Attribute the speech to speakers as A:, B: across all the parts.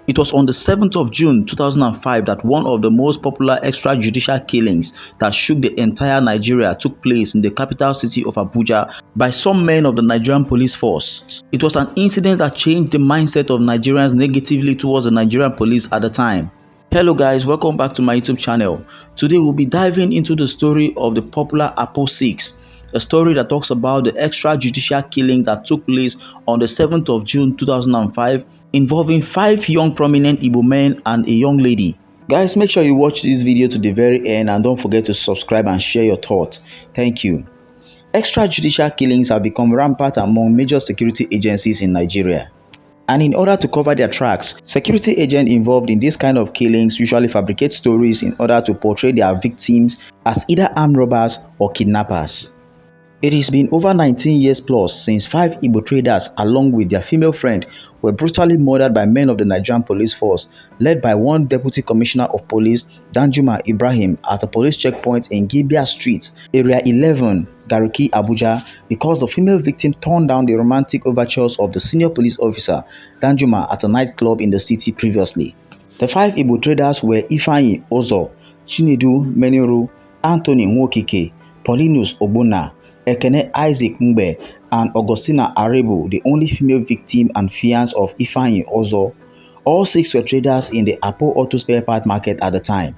A: It was on the 7th of June 2005 that one of the most popular extrajudicial killings that shook the entire Nigeria took place in the capital city of Abuja by some men of the Nigerian police force. It was an incident that changed the mindset of Nigerians negatively towards the Nigerian police at the time. Hello guys, welcome back to my YouTube channel. Today we'll be diving into the story of the popular Apo 6, a story that talks about the extrajudicial killings that took place on the 7th of June 2005 involving 5 young prominent Igbo men and a young lady. Guys, make sure you watch this video to the very end and don't forget to subscribe and share your thoughts. Thank you. Extrajudicial killings have become rampant among major security agencies in Nigeria. And in order to cover their tracks, security agents involved in this kind of killings usually fabricate stories in order to portray their victims as either armed robbers or kidnappers. It has been over 19 years plus since 5 Igbo traders along with their female friend were brutally murdered by men of the Nigerian police force led by one Deputy Commissioner of Police, Danjuma Ibrahim, at a police checkpoint in Gibia Street, Area 11, Gariki, Abuja, because the female victim turned down the romantic overtures of the senior police officer, Danjuma, at a nightclub in the city previously. The 5 Igbo traders were Ifeanyi Ozo, Chinedu Meniru, Anthony Nwokike, Paulinus Ogbonna, Ekene Isaac Mbe, and Augustina Arebu, the only female victim and fiancé of Ifeanyi Ozo. All 6 were traders in the Apo Auto Spare Part Market at the time.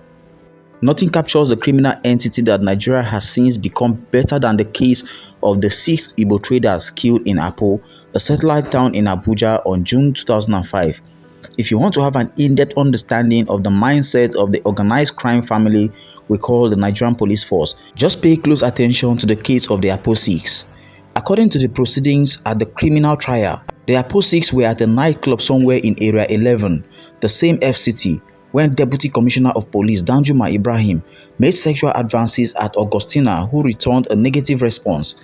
A: Nothing captures the criminal entity that Nigeria has since become better than the case of the 6 Igbo traders killed in Apo, a satellite town in Abuja, on June 2005. If you want to have an in-depth understanding of the mindset of the organized crime family we call the Nigerian police force, just pay close attention to the case of the Apo 6. According to the proceedings at the criminal trial, the Apo 6 were at a nightclub somewhere in Area 11, the same FCT, when Deputy Commissioner of Police Danjuma Ibrahim made sexual advances at Augustina, who returned a negative response.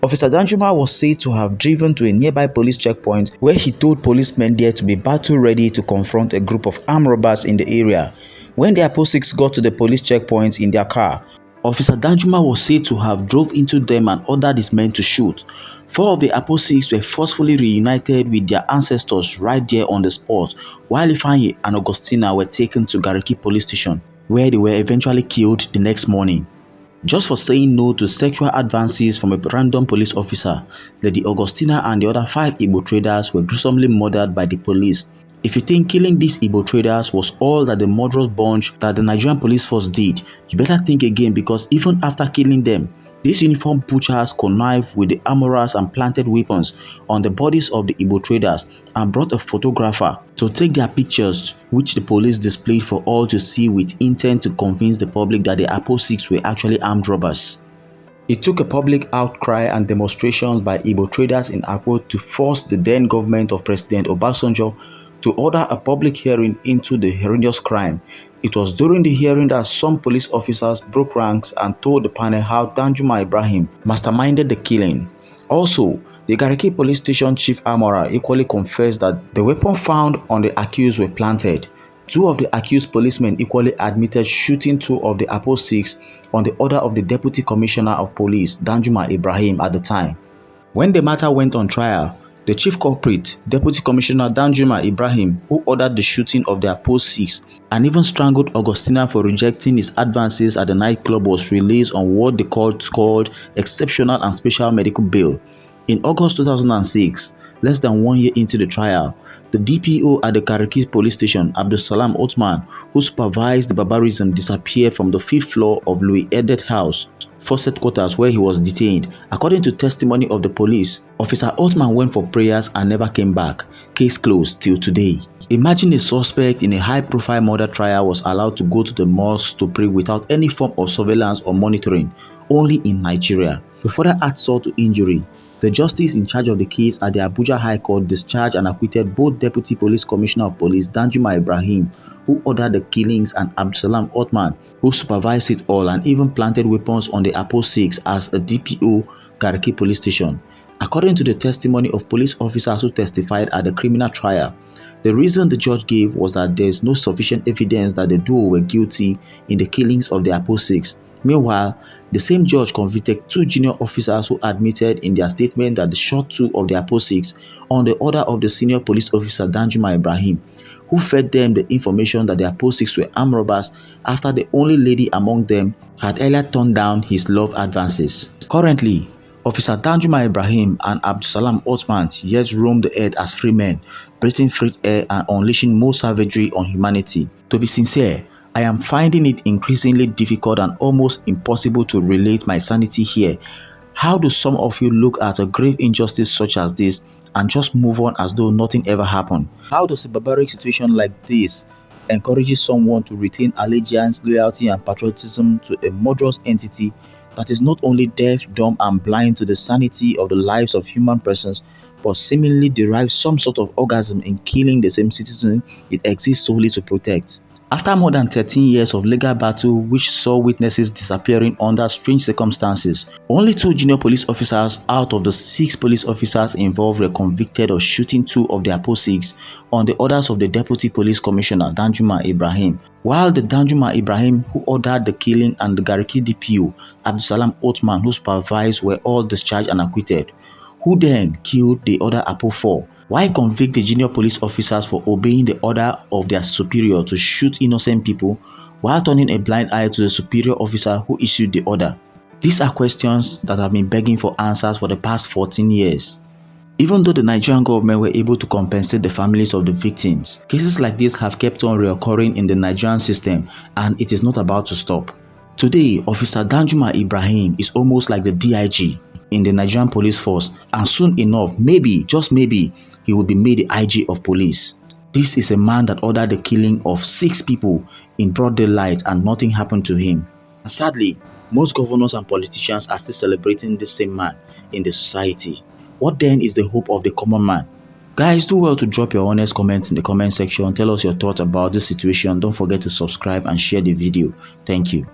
A: Officer Danjuma was said to have driven to a nearby police checkpoint where he told policemen there to be battle ready to confront a group of armed robbers in the area. When the Apo 6 got to the police checkpoint in their car, Officer Danjuma was said to have drove into them and ordered his men to shoot. 4 of the Apo 6 were forcefully reunited with their ancestors right there on the spot, while Ifeanyi and Augustina were taken to Gariki police station, where they were eventually killed the next morning. Just for saying no to sexual advances from a random police officer, Lady Augustina and the other 5 Igbo traders were gruesomely murdered by the police. If you think killing these Igbo traders was all that the murderous bunch that the Nigerian police force did, you better think again, because even after killing them, these uniformed butchers connived with the armorers and planted weapons on the bodies of the Igbo traders and brought a photographer to take their pictures, which the police displayed for all to see with intent to convince the public that the Apo 6 were actually armed robbers. It took a public outcry and demonstrations by Igbo traders in Apo to force the then government of President Obasanjo to order a public hearing into the horrendous crime. It was during the hearing that some police officers broke ranks and told the panel how Danjuma Ibrahim masterminded the killing. Also, the Gariki police station chief armorer equally confessed that the weapon found on the accused were planted. 2 of the accused policemen equally admitted shooting 2 of the Apo 6 on the order of the Deputy Commissioner of Police, Danjuma Ibrahim, at the time. When the matter went on trial, the chief culprit, Deputy Commissioner Danjuma Ibrahim, who ordered the shooting of the Apo 6 and even strangled Augustina for rejecting his advances at the nightclub, was released on what the court called exceptional and special medical bail. In August 2006, less than 1 year into the trial, the DPO at the Gariki police station, Abdulsalam Othman, who supervised the barbarism, disappeared from the 5th floor of Louis Edet House, Fawcett quarters, where he was detained. According to testimony of the police, Officer Othman went for prayers and never came back. Case closed till today. Imagine a suspect in a high-profile murder trial was allowed to go to the mosque to pray without any form of surveillance or monitoring, only in Nigeria. To further add salt to injury, the justice in charge of the case at the Abuja High Court discharged and acquitted both Deputy Police Commissioner of Police Danjuma Ibrahim, who ordered the killings, and Abdulsalam Othman, who supervised it all and even planted weapons on the Apo 6 as a DPO Gariki police station. According to the testimony of police officers who testified at the criminal trial, the reason the judge gave was that there is no sufficient evidence that the duo were guilty in the killings of the Apo 6. Meanwhile, the same judge convicted 2 junior officers who admitted in their statement that they shot 2 of the Apo 6 on the order of the senior police officer Danjuma Ibrahim. who fed them the information that their POSICs were armed robbers after the only lady among them had earlier turned down his love advances. Currently, Officer Danjuma Ibrahim and Abdulsalam Othman yet roam the earth as free men, breathing free air and unleashing more savagery on humanity. To be sincere, I am finding it increasingly difficult and almost impossible to relate my sanity here. How do some of you look at a grave injustice such as this and just move on as though nothing ever happened? How does a barbaric situation like this encourage someone to retain allegiance, loyalty and patriotism to a murderous entity that is not only deaf, dumb and blind to the sanity of the lives of human persons, but seemingly derives some sort of orgasm in killing the same citizen it exists solely to protect? After more than 13 years of legal battle which saw witnesses disappearing under strange circumstances, only 2 junior police officers out of the 6 police officers involved were convicted of shooting 2 of their POSICs on the orders of the Deputy Police Commissioner Danjuma Ibrahim, while the Danjuma Ibrahim who ordered the killing and the Gariki DPO Abdulsalam Othman who supervised were all discharged and acquitted. Who then killed the other Apo 4? Why convict the junior police officers for obeying the order of their superior to shoot innocent people while turning a blind eye to the superior officer who issued the order? These are questions that have been begging for answers for the past 14 years. Even though the Nigerian government were able to compensate the families of the victims, cases like this have kept on reoccurring in the Nigerian system and it is not about to stop. Today, Officer Danjuma Ibrahim is almost like the DIG in the Nigerian police force, and soon enough, maybe, just maybe, he will be made the IG of police. This is a man that ordered the killing of 6 people in broad daylight and nothing happened to him. And sadly, most governors and politicians are still celebrating this same man in the society. What then is the hope of the common man? Guys, do well to drop your honest comments in the comment section. Tell us your thoughts about this situation. Don't forget to subscribe and share the video. Thank you.